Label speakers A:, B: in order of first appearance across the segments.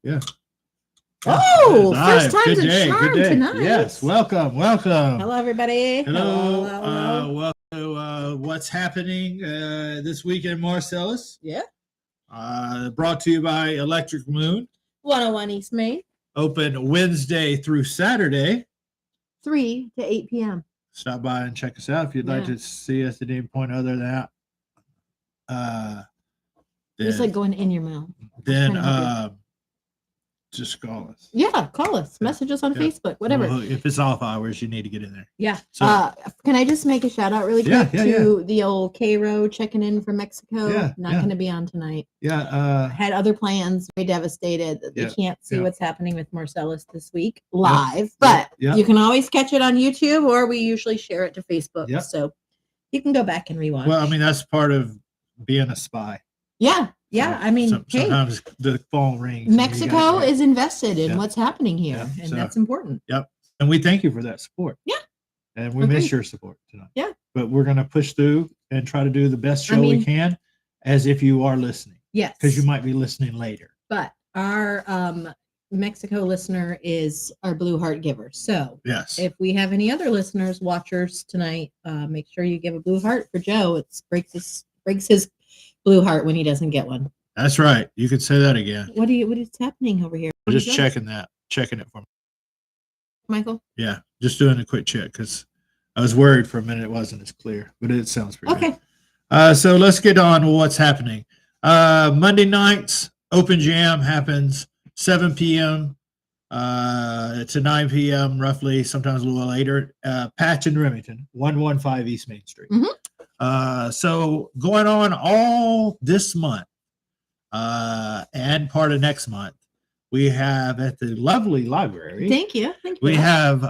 A: Yeah.
B: Oh,
A: Live.
B: first time's
A: Good
B: a
A: day,
B: charm
A: good day.
B: tonight.
A: Yes, welcome.
B: Hello, everybody.
A: Hello.
B: Hello.
A: Welcome to what's happening this week in Marcellus.
B: Yeah.
A: Brought to you by Electric Moon.
B: 101 East Main.
A: Open Wednesday through Saturday.
B: 3 to 8 p.m.
A: Stop by and check us out if you'd like to see us at any point other than that.
B: It's like going in your mouth.
A: Then just call us.
B: Yeah, call us. Message us on Facebook, whatever.
A: Well, if it's off hours, you need to get in there.
B: Yeah. So, can I just make a shout out really quick to the old Cairo checking in from Mexico? Not going to be on tonight.
A: Yeah.
B: Had other plans. Very devastated that they can't see what's happening with Marcellus this week live. But you can always catch it on YouTube, or we usually share it to Facebook.
A: Yep.
B: So you can go back and rewatch.
A: Well, I mean, that's part of being a spy.
B: Yeah. Yeah, I mean,
A: sometimes the phone rings.
B: Mexico is invested in what's happening here, and that's important.
A: Yep, and we thank you for that support.
B: Yeah,
A: and we miss your support tonight.
B: Yeah,
A: but we're going to push through and try to do the best show we can, as if you are listening.
B: Yes,
A: because you might be listening later.
B: But our Mexico listener is our Blue Heart giver. So
A: yes,
B: if we have any other listeners, watchers tonight, make sure you give a Blue Heart for Joe. It breaks his Blue Heart when he doesn't get one.
A: That's right. You could say that again.
B: What is happening over here?
A: I'm just checking it for me.
B: Michael?
A: Yeah, just doing a quick check because I was worried for a minute it wasn't as clear, but it sounds pretty good. So let's get on with what's happening. Monday nights, Open Jam happens 7 p.m. To 9 p.m. roughly, sometimes a little later. Patch in Remington, 115 East Main Street.
B: Mm-hmm.
A: So going on all this month and part of next month, we have at the lovely library.
B: Thank you.
A: We have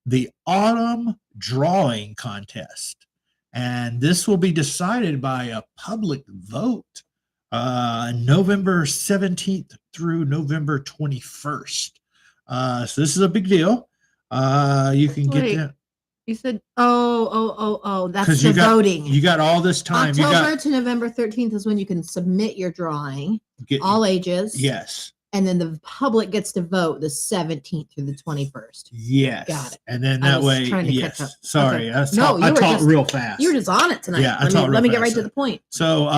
A: the autumn drawing contest, and this will be decided by a public vote November 17th through November 21st. So this is a big deal. You can get that.
B: You said, that's the voting.
A: You got all this time.
B: October to November 13th is when you can submit your drawing, all ages.
A: Yes.
B: And then the public gets to vote the 17th through the 21st.
A: Yes.
B: Got it.
A: And then that way,
B: yes.
A: Sorry. I talked real fast.
B: You were just on it tonight.
A: Yeah,
B: let me get right to the point.
A: So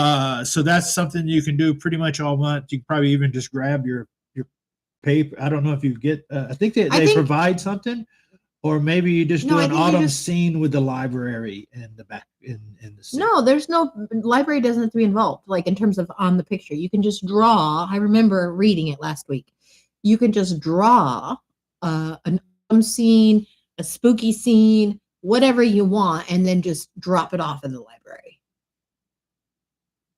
A: that's something you can do pretty much all month. You can probably even just grab your paper. I don't know if you get, I think they provide something. Or maybe you just do an autumn scene with the library in the back in the scene. No, there's no library doesn't have to be involved, like in terms of on the picture. You can just draw. I remember reading it last week. You can just draw an autumn scene, a spooky scene, whatever you want, and then just drop it off in the library.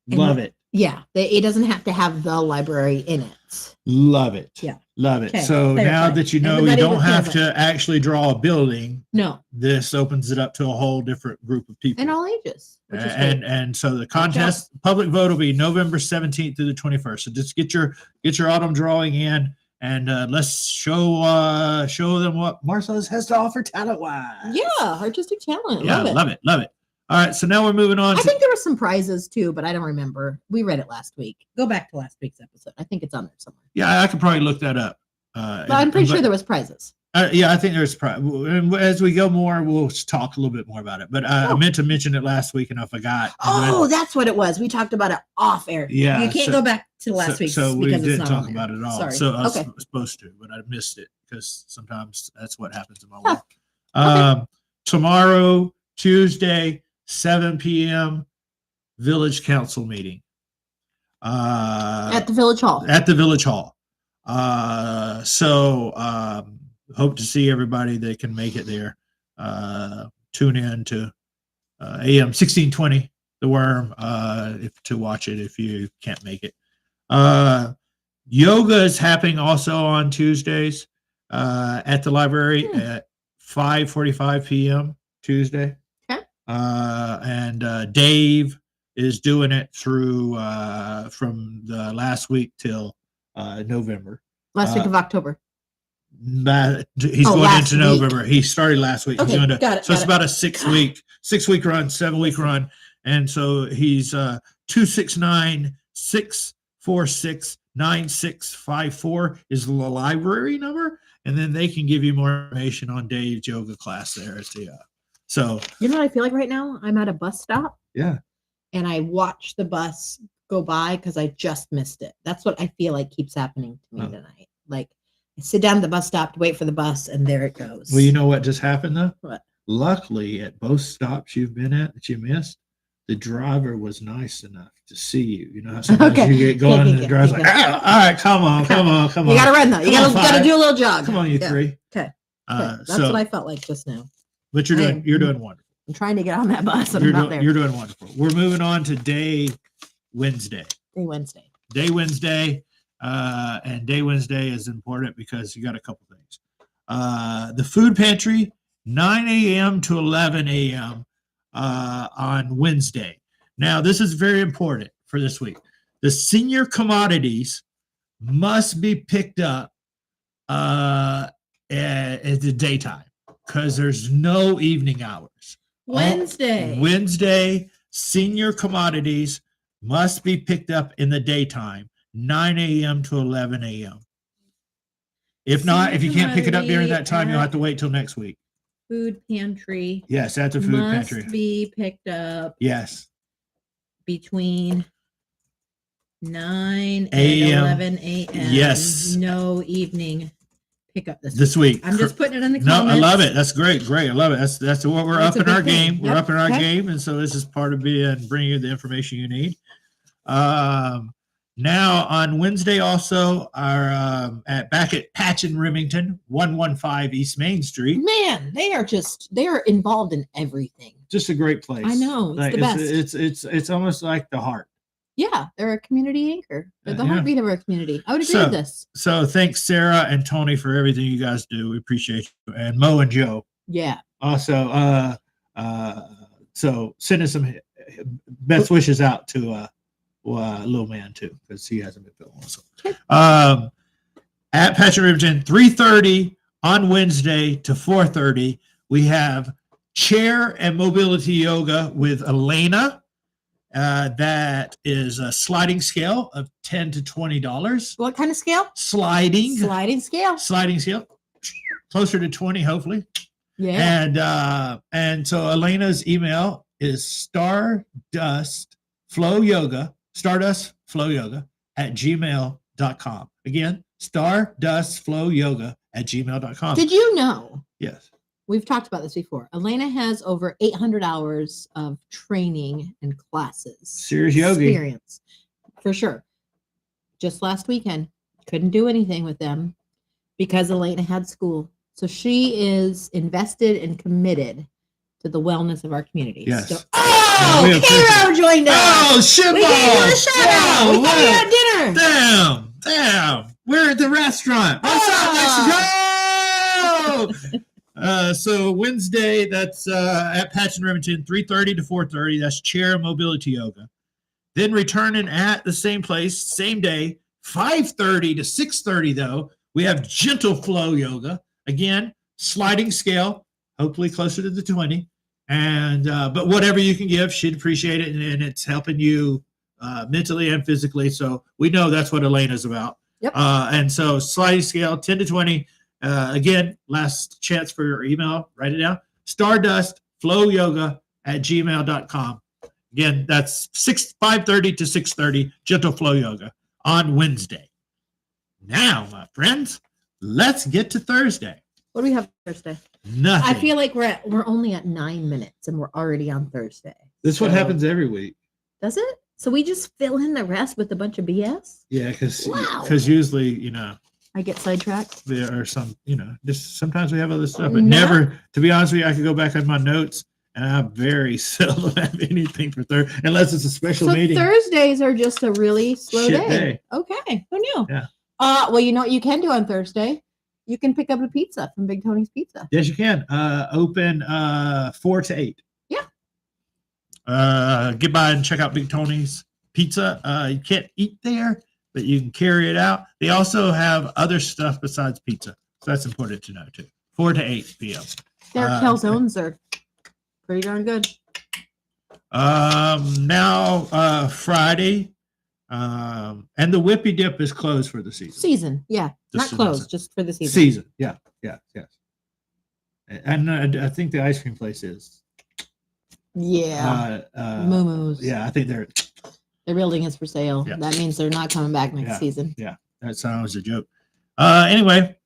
A: Love it.
B: Yeah, it doesn't have to have the library in it.
A: Love it.
B: Yeah.
A: Love it. Okay, so now that you know you don't have to actually draw a building.
B: No.
A: This opens it up to a whole different group of people.
B: And all ages.
A: And so the contest, public vote will be November 17th through the 21st. So just get your autumn drawing in and let's show them what Marcellus has to offer talent-wise. Yeah, artistic talent. Yeah, love it. All right, so now we're moving on.
B: I think there were some prizes too, but I don't remember. We read it last week. Go back to last week's episode. I think it's on there somewhere.
A: Yeah, I could probably look that up.
B: But I'm pretty sure there was prizes.
A: Yeah, I think there's prizes. As we go more, we'll talk a little bit more about it. But I meant to mention it last week, and I forgot.
B: That's what it was. We talked about it off air.
A: Yeah,
B: you can't go back to last week.
A: So we didn't talk about it at all.
B: Sorry.
A: So I was supposed to, but I missed it because sometimes that's what happens in my life. Tomorrow, Tuesday, 7 p.m. Village Council meeting.
B: At the Village Hall.
A: Hope to see everybody that can make it there. Tune in to AM 1620, The Worm, to watch it if you can't make it. Yoga is happening also on Tuesdays at the library at 5:45 p.m. Tuesday. And Dave is doing it through from the last week till November.
B: Last week of October.
A: He's going into November. He started last week.
B: Okay,
A: It's about a 6 week run, 7 week run. And so he's 269-646 9654 is the library number, and then they can give you more information on Dave's yoga class there. So
B: you know what I feel like right now? I'm at a bus stop.
A: Yeah.
B: And I watch the bus go by because I just missed it. That's what I feel like keeps happening to me tonight. Like I sit down at the bus stop to wait for the bus, and there it goes.
A: Well, you know what just happened though?
B: What?
A: Luckily, at both stops you've been at that you missed, the driver was nice enough to see you. You know how sometimes you get going and the driver's like, all right, come on.
B: You gotta run though. You gotta do a little jog.
A: Come on, you three.
B: Okay. That's what I felt like just now.
A: But you're doing wonderful.
B: I'm trying to get on that bus, and I'm not there.
A: You're doing wonderful. We're moving on to Day Wednesday.
B: Day Wednesday.
A: And Day Wednesday is important because you got a couple things. The food pantry, 9 a.m. to 11 a.m. On Wednesday. Now, this is very important for this week. The senior commodities must be picked up at the daytime because there's no evening hours. Wednesday, senior commodities must be picked up in the daytime, 9 a.m. to 11 a.m. If not, if you can't pick it up during that time, you'll have to wait till next week.
B: Food pantry.
A: Yes, that's a food pantry.
B: Must be picked up.
A: Yes.
B: Between 9 and 11 a.m.
A: Yes.
B: No evening pickup
A: this week.
B: I'm just putting it in the comments.
A: No, I love it. That's great. I love it. That's what we're upping our game. We're upping our game, and so this is part of bringing you the information you need. Now on Wednesday also our back at Patch and Remington, 115 East Main Street.
B: Man, they are involved in everything.
A: Just a great place.
B: I know. It's the best.
A: It's almost like the heart.
B: Yeah, they're a community anchor. They're the heartbeat of our community. I would agree with this.
A: So thanks, Sarah and Tony, for everything you guys do. We appreciate you. And Mo and Joe.
B: Yeah.
A: Also, so send us some best wishes out to little man too, because he hasn't been feeling well. At Patrick Riverton, 3:30 on Wednesday to 4:30, we have chair and mobility yoga with Elena. That is a sliding scale of $10 to $20.
B: What kind of scale?
A: Sliding
B: scale.
A: Closer to 20, hopefully.
B: Yeah.
A: And so Elena's email is stardustflowyoga at gmail.com. Again, stardustflowyoga@gmail.com.
B: Did you know?
A: Yes.
B: We've talked about this before. Elena has over 800 hours of training and classes.
A: Serious yogi.
B: Experience. For sure. Just last weekend, couldn't do anything with them because Elena had school. So she is invested and committed to the wellness of our community.
A: Yes.
B: So, Cairo joined us.
A: Oh, shit.
B: We gave you a shout out. We got you at dinner.
A: Damn. We're at the restaurant. What's up, Mexico? So Wednesday, that's at Patch and Remington, 3:30 to 4:30. That's chair mobility yoga. Then returning at the same place, same day, 5:30 to 6:30, though, we have gentle flow yoga. Again, sliding scale, hopefully closer to the 20. And but whatever you can give, she'd appreciate it. And it's helping you mentally and physically. So we know that's what Elena's about.
B: Yep.
A: And so sliding scale, 10 to 20. Again, last chance for your email. Write it down. stardustflowyoga@gmail.com. Again, that's 5:30 to 6:30, gentle flow yoga on Wednesday. Now, my friends, let's get to Thursday.
B: What do we have Thursday?
A: Nothing.
B: I feel like we're only at 9 minutes and we're already on Thursday.
A: This is what happens every week.
B: Does it? So we just fill in the rest with a bunch of BS?
A: Yeah, because usually,
B: I get sidetracked.
A: There are some, just sometimes we have other stuff, but never, to be honest with you, I could go back on my notes and I very seldom have anything for Thursday, unless it's a special meeting.
B: Thursdays are just a really slow
A: day.
B: day. Okay. Who knew?
A: Yeah.
B: Well, you know what you can do on Thursday? You can pick up a pizza from Big Tony's Pizza.
A: Yes, you can. Open 4 to 8.
B: Yeah.
A: Get by and check out Big Tony's Pizza. You can't eat there, but you can carry it out. They also have other stuff besides pizza. So that's important to know too. 4 to 8 p.m.
B: Their calzones are pretty darn good.
A: Now Friday, And the Whippy Dip is closed for the season.
B: Yeah. Not closed, just for the season.
A: Season. Yeah. Yes. And I think the ice cream place is.
B: Yeah. Moo-moos.
A: Yeah, I think
B: their building is for sale.
A: Yeah.
B: That means they're not coming back next season.
A: Yeah, that sounds a joke. Anyway,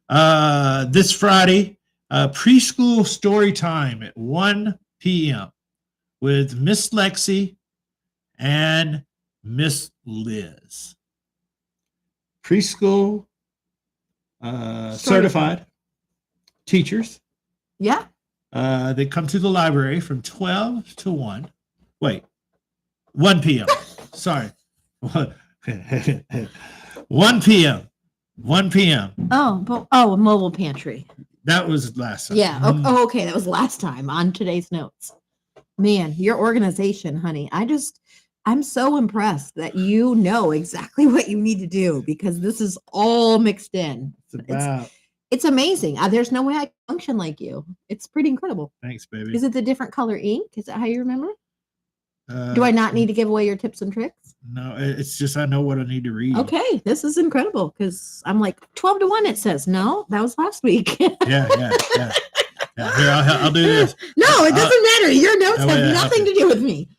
A: this Friday, preschool story time at 1 p.m. with Miss Lexi and Miss Liz. Preschool certified teachers.
B: Yeah.
A: They come to the library from 12 to 1. Wait, 1 p.m. Sorry. 1 p.m. 1 p.m.
B: A mobile pantry.
A: That was last time.
B: Yeah. Okay. That was last time on today's notes. Man, your organization, honey. I'm so impressed that you know exactly what you need to do because this is all mixed in. It's amazing. There's no way I can function like you. It's pretty incredible.
A: Thanks, baby.
B: Is it the different color ink? Is that how you remember? Do I not need to give away your tips and tricks?
A: No, it's just I know what I need to read.
B: Okay, this is incredible because I'm like 12 to 1. It says no, that was last week.
A: Yeah. Here, I'll do this.
B: No, it doesn't matter. Your notes have nothing to do with me.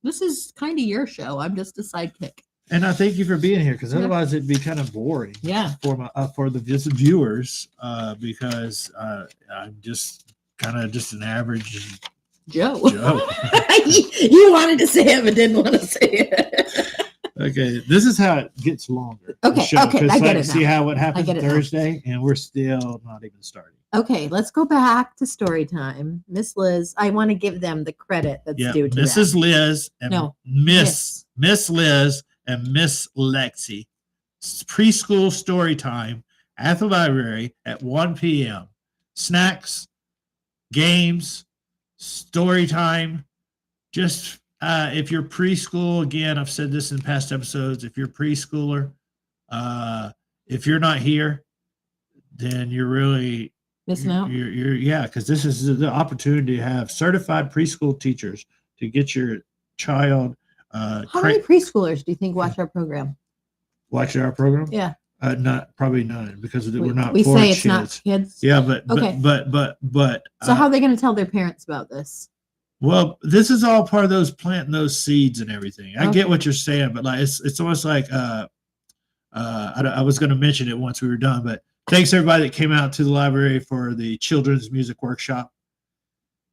B: This is kind of your show. I'm just a sidekick.
A: And I thank you for being here because otherwise it'd be kind of boring.
B: Yeah.
A: For the viewers because I'm just kind of just an average
B: Joe. You wanted to say it but didn't want to say it.
A: Okay, this is how it gets longer.
B: Okay, I get it now.
A: See how it happened Thursday, and we're still not even starting.
B: Okay, let's go back to story time. Miss Liz, I want to give them the credit that's due to
A: Mrs.
B: them.
A: Liz and Miss Liz and Miss Lexi. Preschool story time at the library at 1 p.m. Snacks, games, story time. Just if you're preschool, again, I've said this in past episodes, if you're preschooler, if you're not here, then you're really
B: missing out.
A: Because this is the opportunity to have certified preschool teachers to get your child.
B: How many preschoolers do you think watch our program?
A: Watch our program?
B: Yeah.
A: Probably none because we're not.
B: We
A: for
B: say it's
A: kids.
B: not kids.
A: Yeah, but
B: okay.
A: But
B: so how are they going to tell their parents about this?
A: Well, this is all part of those planting those seeds and everything. I get what you're saying, but like it's almost like I was going to mention it once we were done, but thanks everybody that came out to the library for the children's music workshop,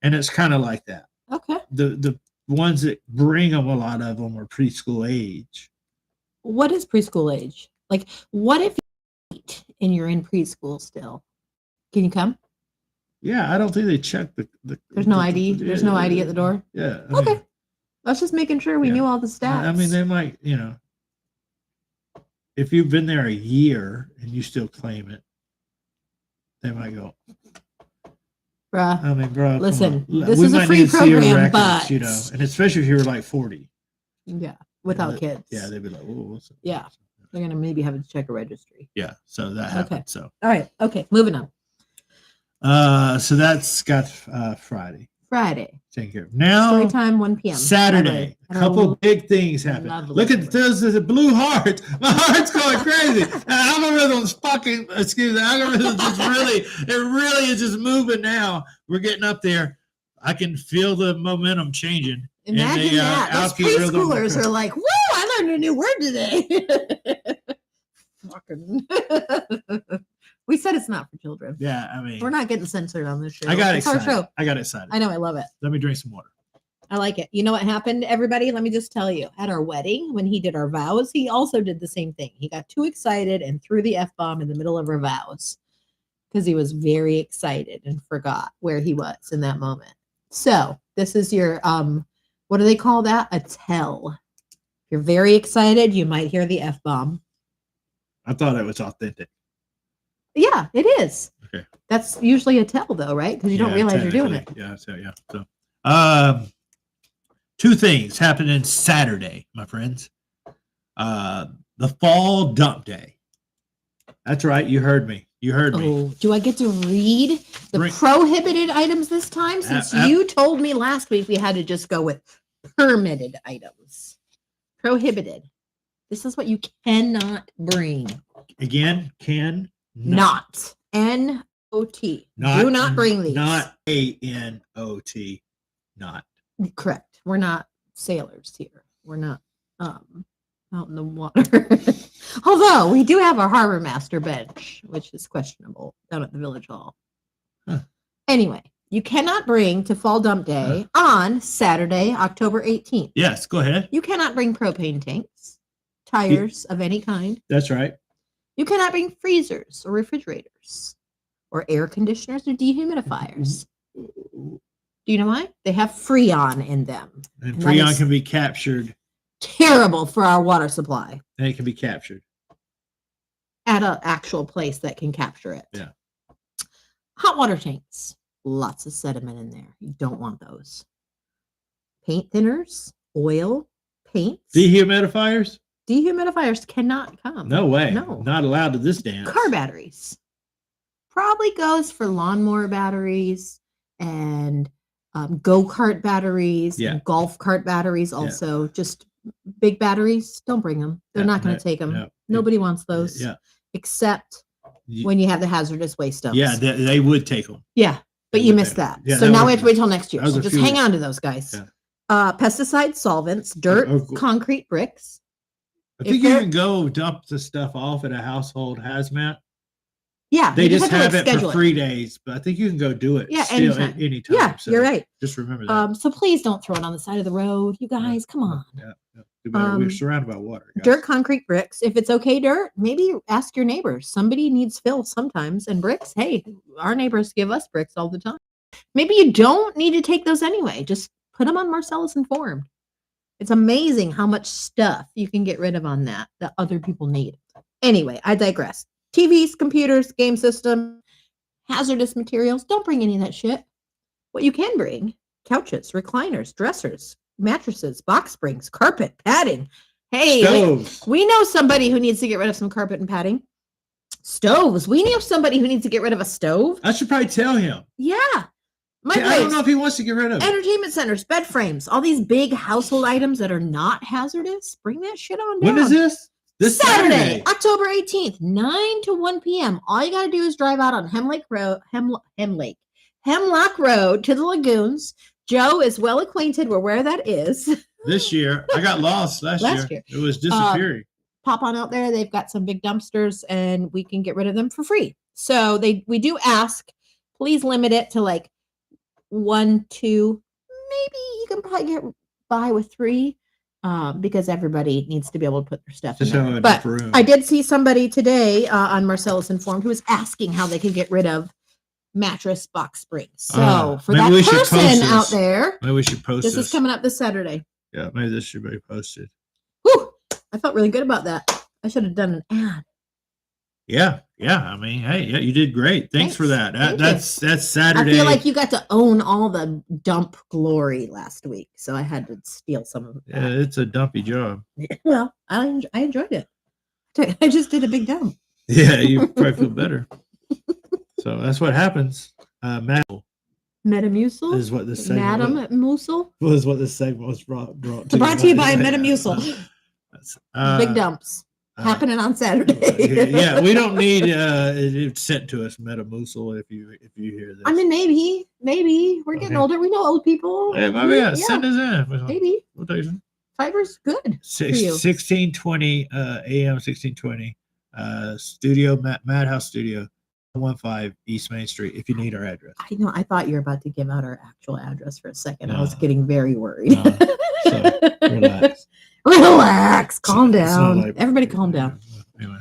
A: and it's kind of like that.
B: Okay.
A: The ones that bring them, a lot of them are preschool age.
B: What is preschool age? Like, what if you eat and you're in preschool still? Can you come?
A: Yeah, I don't think they check the
B: There's no ID. There's no ID at the door.
A: Yeah.
B: Okay. I was just making sure we knew all the stats.
A: I mean, they might, if you've been there a year and you still claim it, they might go.
B: Bruh.
A: I mean, bro,
B: listen, this is a free program, but
A: and especially if you were like 40.
B: Yeah, without kids.
A: Yeah, they'd be like, "Oh, what's up?"
B: Yeah, they're gonna maybe have to check a registry.
A: Yeah, so that happened.
B: Okay.
A: So
B: all right, okay, moving on.
A: So that's got Friday. Take care. Now
B: story time 1 p.m.
A: Saturday. A couple big things happen. Look at those blue hearts. My heart's going crazy. The algorithm's fucking. Excuse me. The algorithm really is just moving now. We're getting up there. I can feel the momentum changing.
B: Imagine that. Those preschoolers are like, "Woo! I learned a new word today." Fucking. We said it's not for children.
A: Yeah, I mean,
B: we're not getting censored on this show.
A: I got excited.
B: It's our show.
A: I got excited.
B: I know. I love it.
A: Let me drink some water.
B: I like it. You know what happened, everybody? Let me just tell you. At our wedding, when he did our vows, he also did the same thing. He got too excited and threw the F-bomb in the middle of our vows because he was very excited and forgot where he was in that moment. So this is your, what do they call that? A tell. If you're very excited, you might hear the F-bomb.
A: I thought it was authentic.
B: Yeah, it is.
A: Okay.
B: That's usually a tell, though, right? Because you don't realize you're doing it.
A: Yeah. So, two things happening Saturday, my friends. The fall dump day. That's right. You heard me.
B: Oh, do I get to read the prohibited items this time? Since you told me last week we had to just go with permitted items. Prohibited. This is what you cannot bring.
A: Again, can
B: not. N-O-T. Do not bring these.
A: Not A-N-O-T. Not.
B: Correct. We're not sailors here. We're not out in the water. Although we do have our harbor master bench, which is questionable down at the village hall. Huh. Anyway, you cannot bring to Fall Dump Day on Saturday, October 18th.
A: Yes, go ahead.
B: You cannot bring propane tanks, tires of any kind.
A: That's right.
B: You cannot bring freezers or refrigerators or air conditioners or dehumidifiers. Do you know why? They have Freon in them.
A: And Freon can be captured.
B: Terrible for our water supply.
A: And it can be captured.
B: At an actual place that can capture it.
A: Yeah.
B: Hot water tanks. Lots of sediment in there. You don't want those. Paint thinners, oil, paints.
A: Dehumidifiers?
B: Dehumidifiers cannot come.
A: No way.
B: No.
A: Not allowed to this dance.
B: Car batteries. Probably goes for lawnmower batteries and go-kart batteries and golf cart batteries also. Just big batteries, don't bring them. They're not going to take them. Nobody wants those. Except when you have the hazardous waste dumps.
A: Yeah, they would take them.
B: Yeah, but you missed that. So now we have to wait till next year. So just hang on to those guys. Yeah. Pesticide solvents, dirt, concrete bricks.
A: I think you can go dump the stuff off at a household hazmat.
B: Yeah.
A: They just have it for 3 days, but I think you can go do it anytime.
B: Yeah, so you're right.
A: Just remember that.
B: So please don't throw it on the side of the road. You guys, come on.
A: Yeah. We're surrounded by water. Guys.
B: Dirt, concrete, bricks. If it's okay, dirt, maybe ask your neighbors. Somebody needs fill sometimes. And bricks, hey, our neighbors give us bricks all the time. Maybe you don't need to take those anyway. Just put them on Marcellus Informed. It's amazing how much stuff you can get rid of on that other people need. Anyway, I digress. TVs, computers, game system, hazardous materials. Don't bring any of that shit. What you can bring, couches, recliners, dressers, mattresses, box springs, carpet, padding. Hey,
A: stoves.
B: We know somebody who needs to get rid of some carpet and padding. Stoves. We know somebody who needs to get rid of a stove.
A: I should probably tell him.
B: Yeah.
A: I don't know if he wants to get rid of it.
B: Entertainment centers, bed frames, all these big household items that are not hazardous. Bring that shit on down.
A: When is this? This Saturday,
B: October 18th, 9 to 1 p.m. All you got to do is drive out on Hemlock Road to the lagoons. Joe is well acquainted with where that is.
A: This year, I got lost last year. It was disappearing.
B: Pop on out there. They've got some big dumpsters, and we can get rid of them for free. So we do ask, please limit it to like 1, 2. Maybe you can probably get by with 3. Because everybody needs to be able to put their stuff in there. But I did see somebody today on Marcellus Informed who was asking how they could get rid of mattress box springs. So for that person out there,
A: maybe we should post this.
B: This is coming up this Saturday.
A: Yeah, maybe this should be posted.
B: Whew, I felt really good about that. I should have done an ad.
A: Yeah. I mean, hey, you did great. Thanks for that. That's Saturday.
B: I feel like you got to own all the dump glory last week, so I had to steal some of it.
A: Yeah, it's a dumpy job.
B: Well, I enjoyed it. I just did a big dump.
A: Yeah, you probably feel better. So that's what happens. Metamucil
B: is what this segment. Metamucil
A: was what this segment was brought to
B: you by Metamucil. Big dumps. Happening on Saturday.
A: Yeah, we don't need it sent to us, Metamucil, if you hear this.
B: I mean, maybe we're getting older. We know old people.
A: Yeah, maybe send us in.
B: Maybe
A: we'll take some.
B: Fiver's good.
A: 1620 AM 1620 studio Madhouse Studio 115 East Main Street. If you need our address.
B: I know. I thought you were about to give out our actual address for a second. I was getting very worried.
A: So
B: Relax. Calm down. Like, everybody calm down.
A: Anyway.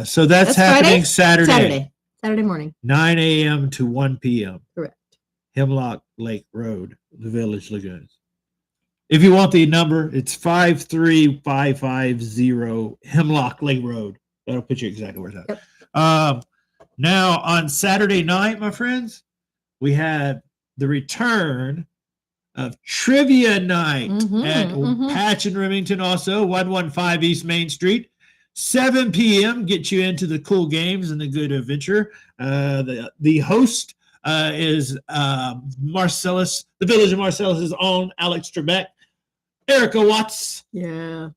A: So that's happening
B: Friday? Saturday morning.
A: 9 a.m. to 1 p.m.
B: Correct.
A: Hemlock Lake Road, the Village Lagoons. If you want the number, it's 53550 Hemlock Lake Road. That'll put you exactly where it's at. Yep. Now, on Saturday night, my friends, we had the return of Trivia Night at Patch and Remington, also 115 East Main Street, 7 p.m. Get you into the cool games and the good adventure. The host is Marcellus, the Village of Marcellus' own Alex Trebek. Erica Watts.
B: Yeah.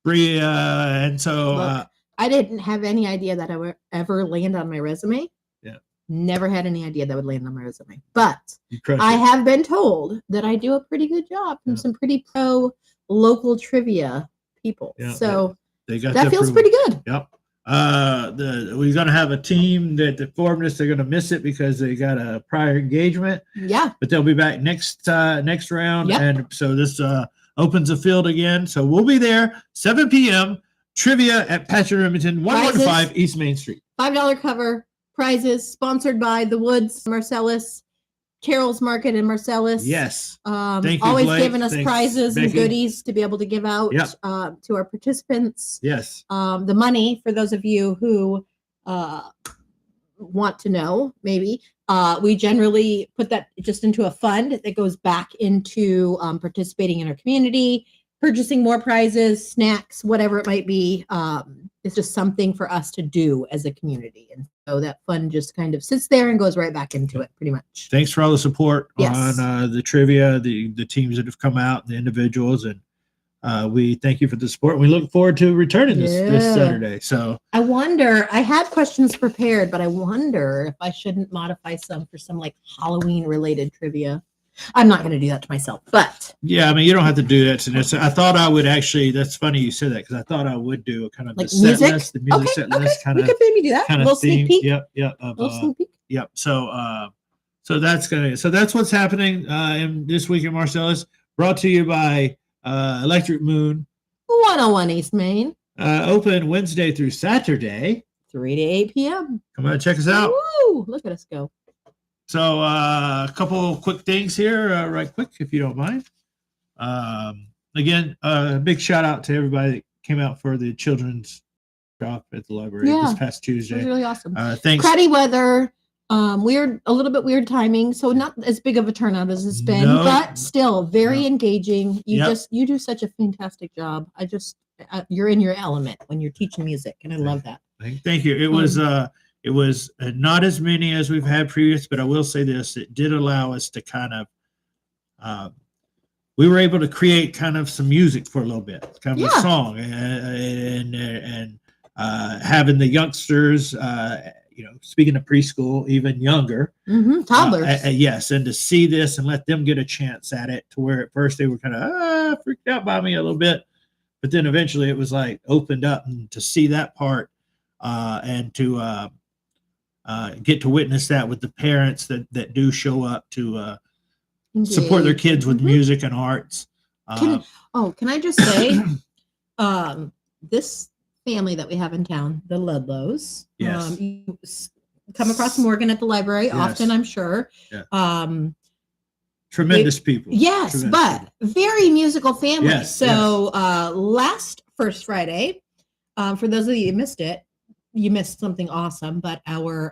A: Bria, and so
B: Look, I didn't have any idea that I would ever land on my resume.
A: Yeah.
B: Never had any idea that would land on my resume. But
A: I
B: have been told that I do a pretty good job from some pretty pro local trivia people.
A: Yeah,
B: so
A: they got
B: that feels pretty good.
A: Yep. We're gonna have a team that formed this. They're gonna miss it because they got a prior engagement.
B: Yeah.
A: But they'll be back next round. Yep. And so this opens the field again. So we'll be there 7 p.m. Trivia at Patrick Remington, 115 East Main Street.
B: $5 cover prizes sponsored by the Woods, Marcellus, Carol's Market in Marcellus.
A: Yes.
B: Thank you, always Blake. Giving us prizes Becky. And goodies to be able to give out to our participants.
A: Yes.
B: The money, for those of you who want to know, maybe, we generally put that just into a fund that goes back into participating in our community, purchasing more prizes, snacks, whatever it might be. It's just something for us to do as a community. And so that fund just kind of sits there and goes right back into it pretty much.
A: Thanks for all the support on the trivia, the teams that have come out, the individuals, and we thank you for the support. We look forward to returning this Saturday. So
B: I wonder, I had questions prepared, but I wonder if I shouldn't modify some for some like Halloween related trivia. I'm not going to do that to myself, but
A: yeah, I mean, you don't have to do that. I thought I would actually. That's funny you said that because I thought I would do a kind of
B: like
A: the music set list, the music set list kind of.
B: We could maybe do that.
A: Kind
B: of
A: little
B: sneak peek.
A: Yep.
B: Sneak peek.
A: Yep. So that's what's happening in this week in Marcellus. Brought to you by Electric Moon,
B: 101 East Main.
A: Open Wednesday through Saturday,
B: 3 to 8 p.m.
A: Come on, check us out.
B: Woo! Look at us go.
A: So a couple quick things here, right quick, if you don't mind. Again, a big shout out to everybody that came out for the children's drop at the library this past Tuesday.
B: It was really awesome.
A: Thanks.
B: Cruddy weather, a little bit weird timing, so not as big of a turnout as it's been, but still very engaging. You do such a fantastic job. You're in your element when you're teaching music, and I love that.
A: Thank you. It was not as many as we've had previous, but I will say this: it did allow us to kind of, we were able to create kind of some music for a little bit, kind of a song, and having the youngsters, speaking of preschool, even younger,
B: toddlers,
A: yes, and to see this and let them get a chance at it, to where at first they were kind of freaked out by me a little bit, but then eventually it was like opened up, and to see that part, and to get to witness that with the parents that do show up to support their kids with music and arts.
B: Can I just say, this family that we have in town, the Ludlows, you come across Morgan at the library often, I'm sure.
A: Tremendous people.
B: Yes,
A: Tremendous
B: but
A: people.
B: Very musical family.
A: Yes,
B: so last First Friday, for those of you who missed it, you missed something awesome, but our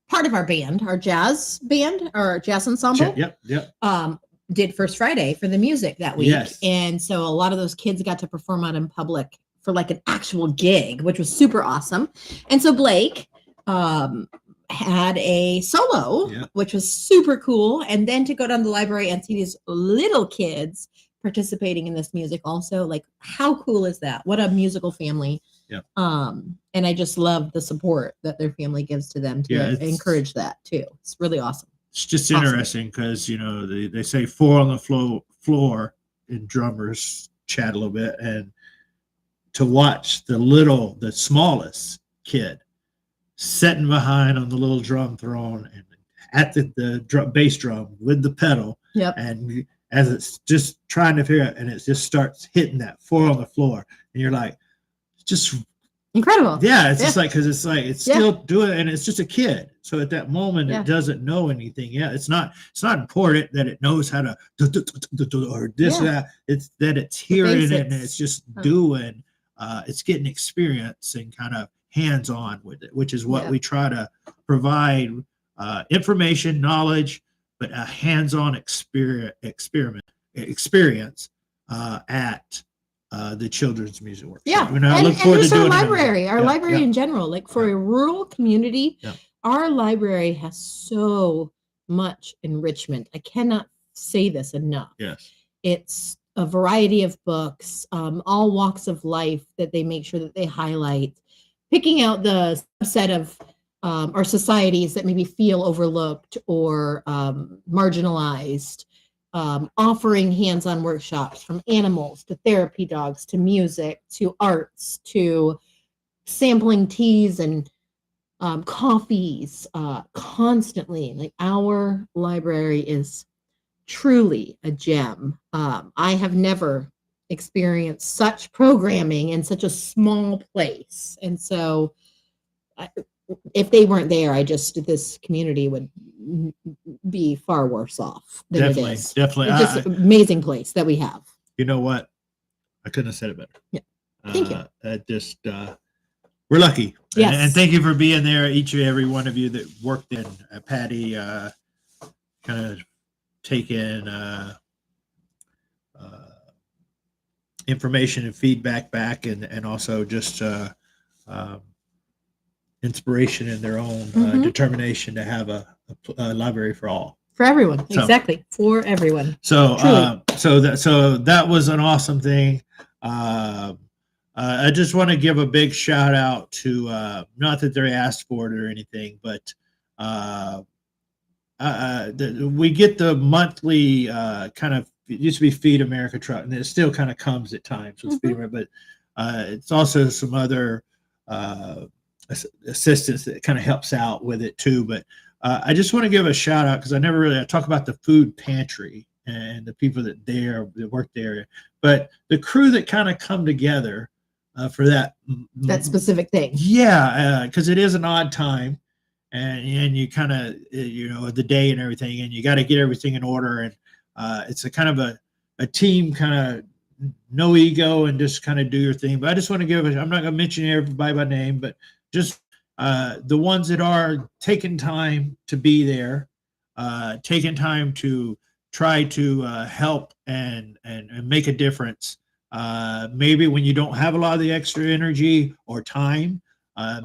B: part of our band, our jazz band, our jazz ensemble, did First Friday for the music that week. And so a lot of those kids got to perform out in public for like an actual gig, which was super awesome. And so Blake had a solo, which was super cool. And then to go down to the library and see these little kids participating in this music also, like, how cool is that? What a musical family. And I just love the support that their family gives to them to encourage that too. It's really awesome.
A: It's just interesting because, they say 4 on the floor and drummers chat a little bit, and to watch the smallest kid sitting behind on the little drum throne and at the bass drum with the pedal. And as it's just trying to figure out, and it just starts hitting that 4 on the floor, and you're like, just
B: incredible.
A: It's just like, because it's like it's still doing it, and it's just a kid. So at that moment, it doesn't know anything. It's not important that it knows how to or this that. It's that it's hearing it, and it's just doing. It's getting experience and kind of hands-on with it, which is what we try to provide: information, knowledge, but a hands-on experience at the children's music workshop. I look forward to doing
B: our library in general, like for a rural community, our library has so much enrichment. I cannot say this enough. It's a variety of books, all walks of life that they make sure that they highlight, picking out the set of our societies that maybe feel overlooked or marginalized, offering hands-on workshops from animals to therapy dogs to music to arts to sampling teas and coffees constantly. Like our library is truly a gem. I have never experienced such programming in such a small place. And so if they weren't there, this community would be far worse off than
A: Definitely,
B: it is.
A: definitely.
B: It's just an amazing place that we have.
A: You know what? I couldn't have said it better.
B: Yeah. Thank
A: you. We're lucky.
B: Yes.
A: And thank you for being there, each and every one of you that worked in. Patty kind of taking information and feedback back, and also just inspiration in their own determination to have a library for all.
B: For everyone, exactly. For everyone.
A: So that was an awesome thing. I just want to give a big shout out to not that they asked for it or anything, but we get the monthly kind of, it used to be Feed America truck, and it still kind of comes at times with Feed America, but it's also some other assistance that kind of helps out with it too. But I just want to give a shout out because I talk about the food pantry and the people that work there, but the crew that kind of come together for that
B: specific thing.
A: Yeah, because it is an odd time, and you kind of the day and everything, and you got to get everything in order, and it's a kind of a team, kind of no ego, and just kind of do your thing. But I just want to I'm not going to mention everybody by name, but just the ones that are taking time to be there, taking time to try to help and make a difference. Maybe when you don't have a lot of the extra energy or time,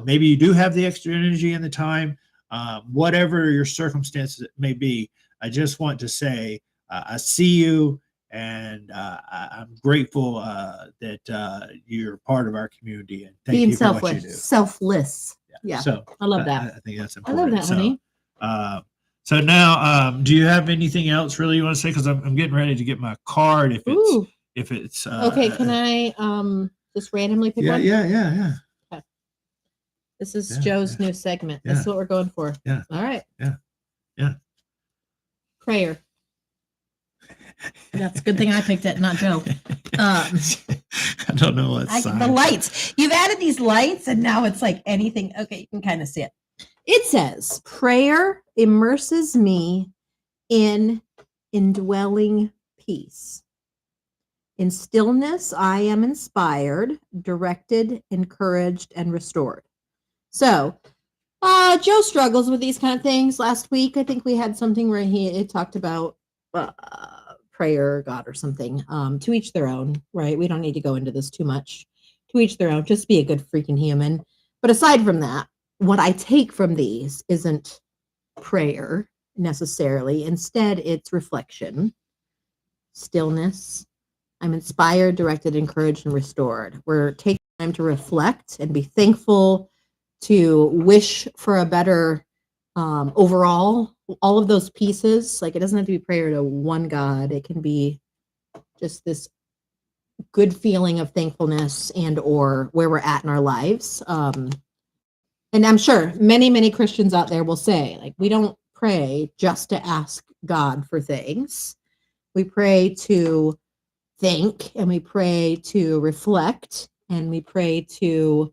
A: maybe you do have the extra energy and the time, whatever your circumstances may be. I just want to say I see you, and I'm grateful that you're part of our community, and thank you for what you do.
B: Selfless. Yeah.
A: So
B: I love that.
A: I think that's important.
B: I love that, honey.
A: So now, do you have anything else really you want to say? Because I'm getting ready to get my card. If it's
B: okay, can I just randomly pick one?
A: Yeah.
B: Okay. This is Joe's new segment. This is what we're going for.
A: Yeah.
B: All right.
A: Yeah.
B: Prayer. That's a good thing I picked it, not Joe.
A: I don't know what
B: the lights. You've added these lights, and now it's like anything. Okay, you can kind of see it. It says, prayer immerses me in indwelling peace. In stillness, I am inspired, directed, encouraged, and restored. So, Joe struggles with these kind of things. Last week, I think we had something where he talked about prayer, God, or something. To each their own, right? We don't need to go into this too much. To each their own. Just be a good freaking human. But aside from that, what I take from these isn't prayer necessarily. Instead, it's reflection, stillness. I'm inspired, directed, encouraged, and restored. We're taking time to reflect and be thankful, to wish for a better overall, all of those pieces. Like, it doesn't have to be prayer to one God. It can be just this good feeling of thankfulness and or where we're at in our lives. And I'm sure many, many Christians out there will say, like, we don't pray just to ask God for things. We pray to think, and we pray to reflect, and we pray to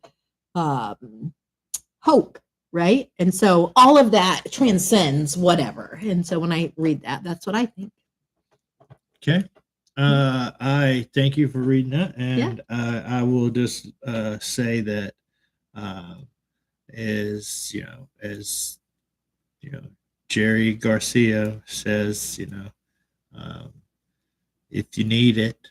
B: hope, right? And so all of that transcends whatever. And so when I read that, that's what I think.
A: Okay. I thank you for reading that, and I will just say that as Jerry Garcia says, if you need it,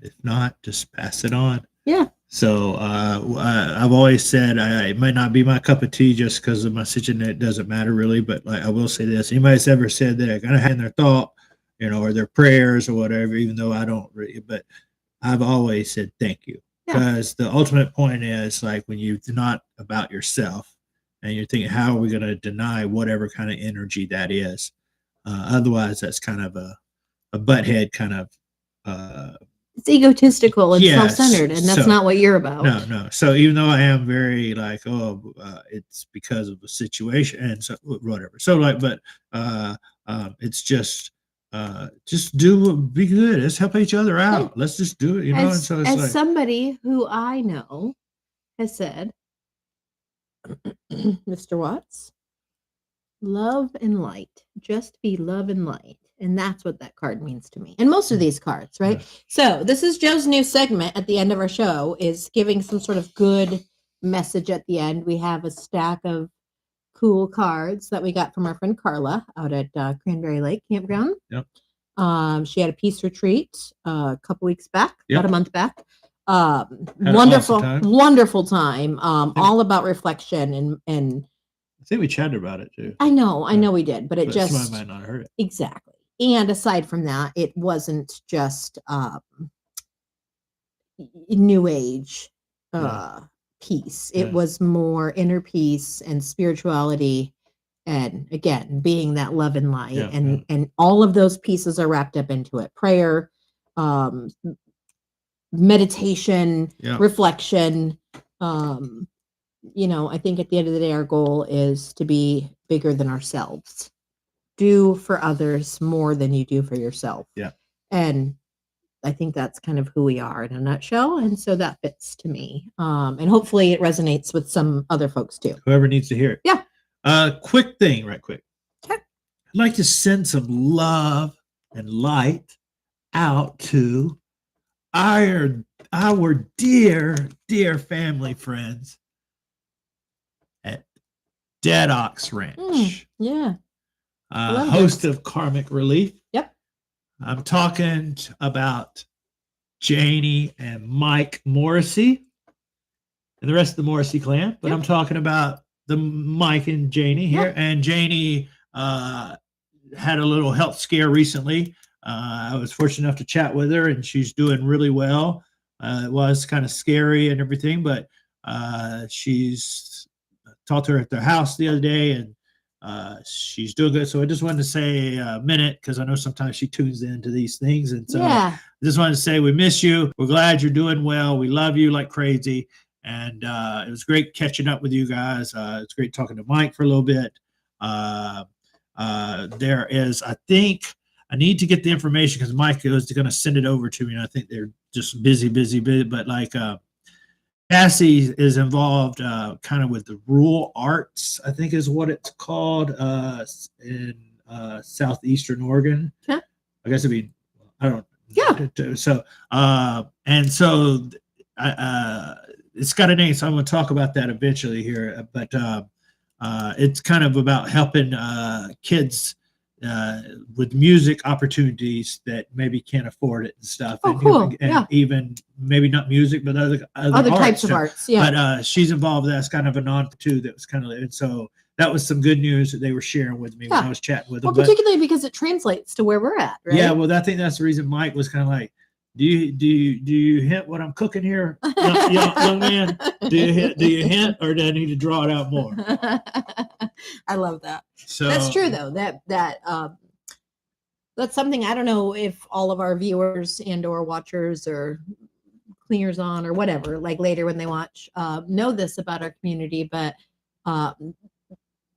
A: if not, just pass it on.
B: Yeah.
A: So I've always said it might not be my cup of tea just because of my situation. It doesn't matter really, but like I will say this: anybody that's ever said that are gonna have in their thought or their prayers or whatever, even though I don't really, but I've always said thank you. Because the ultimate point is like when you're not about yourself and you're thinking, how are we going to deny whatever kind of energy that is? Otherwise, that's kind of a butthead kind of.
B: It's egotistical and
A: yes,
B: self-centered, and that's not what you're about.
A: No. So even though I am very like, it's because of the situation and so whatever. So like, but it's just be good. Let's help each other out. Let's just do it,
B: As,
A: and so it's
B: as
A: like,
B: somebody who I know has said, Mr. Watts, love and light, just be love and light. And that's what that card means to me. And most of these cards, right? So this is Joe's new segment at the end of our show, is giving some sort of good message at the end. We have a stack of cool cards that we got from our friend Carla out at Cranberry Lake Campground.
A: Yep.
B: She had a peace retreat a couple weeks back, about a month back.
A: Wonderful
B: time. All about reflection and
A: I think we chatted about it too.
B: I know we did, but
A: somebody might not have heard it.
B: Exactly. And aside from that, it wasn't just new age peace. It was more inner peace and spirituality, and again, being that love and light, and all of those pieces are wrapped up into it. Prayer, meditation, reflection. I think at the end of the day, our goal is to be bigger than ourselves. Do for others more than you do for yourself.
A: Yeah.
B: And I think that's kind of who we are in a nutshell. And so that fits to me. And hopefully it resonates with some other folks too.
A: Whoever needs to hear it.
B: Yeah.
A: Quick thing, right quick.
B: Okay.
A: I'd like to send some love and light out to our dear, dear family friends at Dead Ox Ranch.
B: Yeah.
A: Host of Karmic Relief.
B: Yep.
A: I'm talking about Janie and Mike Morrissey and the rest of the Morrissey clan, but I'm talking about the Mike and Janie here. Yep. And Janie had a little health scare recently. I was fortunate enough to chat with her, and she's doing really well. It was kind of scary and everything, but she's talked to her at their house the other day, and she's doing good. So I just wanted to say a minute, because I know sometimes she tunes into these things. And so I just wanted to say we miss you. We're glad you're doing well. We love you like crazy. And it was great catching up with you guys. It's great talking to Mike for a little bit. There is, I think, I need to get the information because Mike is going to send it over to me. And I think they're just busy. But like Cassie is involved kind of with the rural arts, I think is what it's called, in southeastern Oregon.
B: Yeah.
A: I guess it'd be, I don't
B: know.
A: Yeah. So, and so it's got a name, so I'm going to talk about that eventually here. But it's kind of about helping kids with music opportunities that maybe can't afford it and stuff.
B: Oh, cool.
A: And even maybe not music, but other
B: types of arts. Yeah.
A: But she's involved. That's kind of a non too. That was kind of, and so that was some good news that they were sharing with me when I was chatting with them.
B: Well, particularly because it translates to where we're at, right?
A: Yeah. Well, I think that's the reason Mike was kind of like, do you hint what I'm cooking here, young man? Do you hint, or do I need to draw it out more?
B: I love that.
A: So
B: that's true, though. That's something I don't know if all of our viewers and/or watchers or cleaners on or whatever, like later when they watch, know this about our community, but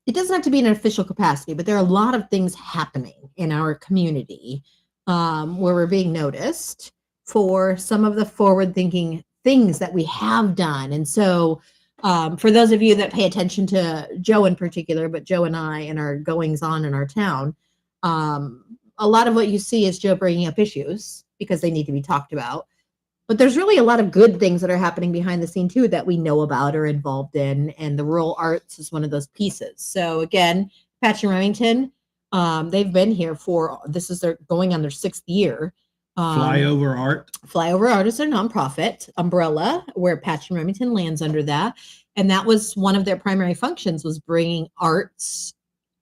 B: it doesn't have to be in an official capacity. But there are a lot of things happening in our community where we're being noticed for some of the forward-thinking things that we have done. And so for those of you that pay attention to Joe in particular, but Joe and I and our goings on in our town, a lot of what you see is Joe bringing up issues because they need to be talked about. But there's really a lot of good things that are happening behind the scene too that we know about or involved in. And the rural arts is one of those pieces. So again, Patch and Remington, they've been here they're going on their 6th year.
A: Flyover Art
B: is their nonprofit umbrella where Patch and Remington lands under that. And that was one of their primary functions, was bringing arts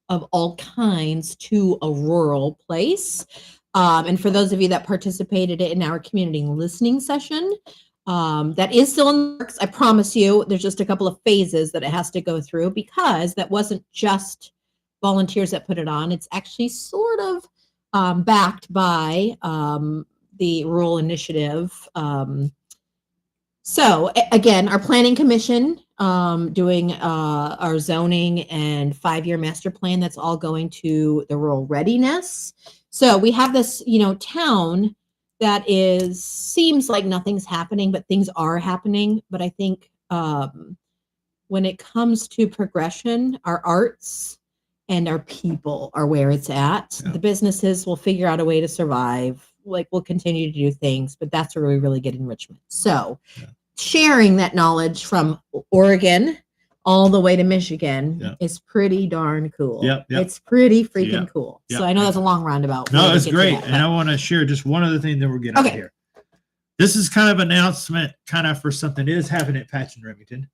B: of all kinds to a rural place. And for those of you that participated in our community listening session, that is still in the works. I promise you, there's just a couple of phases that it has to go through because that wasn't just volunteers that put it on. It's actually sort of backed by the rural initiative. So again, our planning commission doing our zoning and 5-year master plan, that's all going to the rural readiness. So we have this, town that seems like nothing's happening, but things are happening. But I think when it comes to progression, our arts and our people are where it's at. Yeah. The businesses will figure out a way to survive. Like we'll continue to do things, but that's where we really get enrichment. So sharing that knowledge from Oregon all the way to Michigan is pretty darn cool. It's pretty freaking cool. So I know that's a long roundabout.
A: No, it's great. And I want to share just one other thing that we're getting out here. This is kind of an announcement for something that is happening at Patch and Remington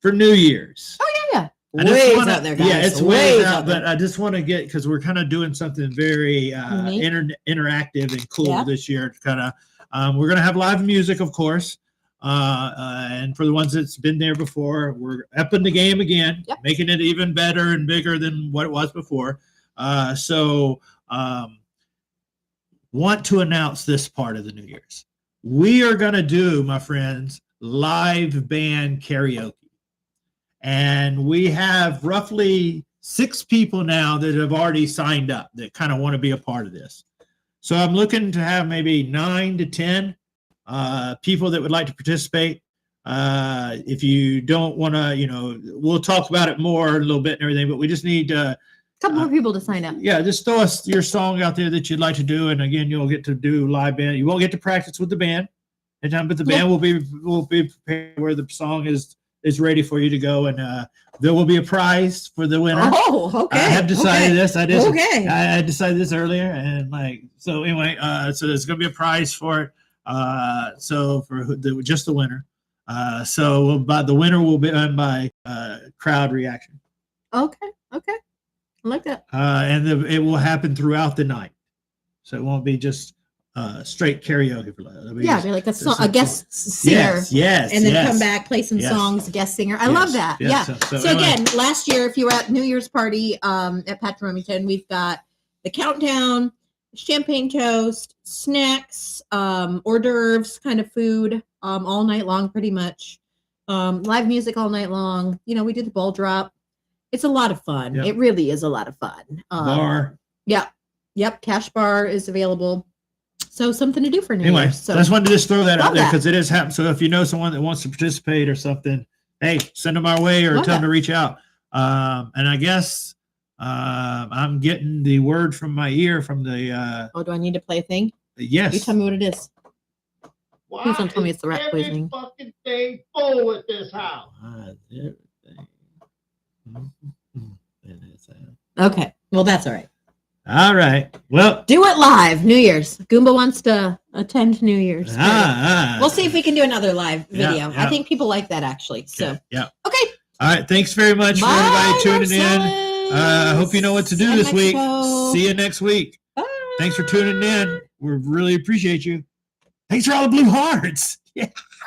A: for New Year's.
B: Oh, yeah.
A: Ways out there, guys. Yeah, it's ways out, but I just want to because we're kind of doing something very interactive and cool this year. We're going to have live music, of course. And for the ones that's been there before, we're upping the game again, making it even better and bigger than what it was before. So want to announce this part of the New Year's. We are going to do, my friends, live band karaoke. And we have roughly 6 people now that have already signed up that kind of want to be a part of this. So I'm looking to have maybe 9 to 10 people that would like to participate. If you don't want to, we'll talk about it more a little bit and everything, but we just need a
B: couple more people to sign up.
A: Yeah, just throw us your song out there that you'd like to do. And again, you'll get to do live band. You won't get to practice with the band, but the band will be prepared where the song is ready for you to go, and there will be a prize for the winner.
B: Oh, okay.
A: I have decided this. I decided this earlier, and so anyway, so there's going to be a prize for it. So for just the winner. So the winner will be done by crowd reaction.
B: Okay. I like that.
A: And it will happen throughout the night, so it won't be just straight karaoke.
B: Be like a guest singer.
A: Yes.
B: And then come back, play some songs, guest singer. I love that.
A: Yes.
B: Yeah. So again, last year, if you were at New Year's party at Patch Remington, we've got the countdown, champagne toast, snacks, hors d'oeuvres, kind of food all night long, pretty much. Live music all night long. We do the ball drop. It's a lot of fun. It really is a lot of fun.
A: Bar.
B: Yep. Cash bar is available. So something to do for New Year's. So
A: I just wanted to just throw that out there because it is happening. So if you know someone that wants to participate or something, hey, send them our way or tell them to reach out. And I guess I'm getting the word from my ear from the.
B: Do I need to play a thing?
A: Yes.
B: You tell me what it is.
C: Why
B: Please don't tell me it's the rat poisoning.
C: Fucking thing full at this house.
B: Okay. Well, that's all right.
A: All right. Well,
B: do it live. New Year's. Goomba wants to attend New Year's. We'll see if we can do another live video. I think people like that actually. So
A: Okay.
B: All
A: right. Thanks very much for everybody tuning in. I hope you know what to do this week. See you next week.
B: Bye.
A: Thanks for tuning in. We really appreciate you. Thanks for all the blue hearts. Yeah.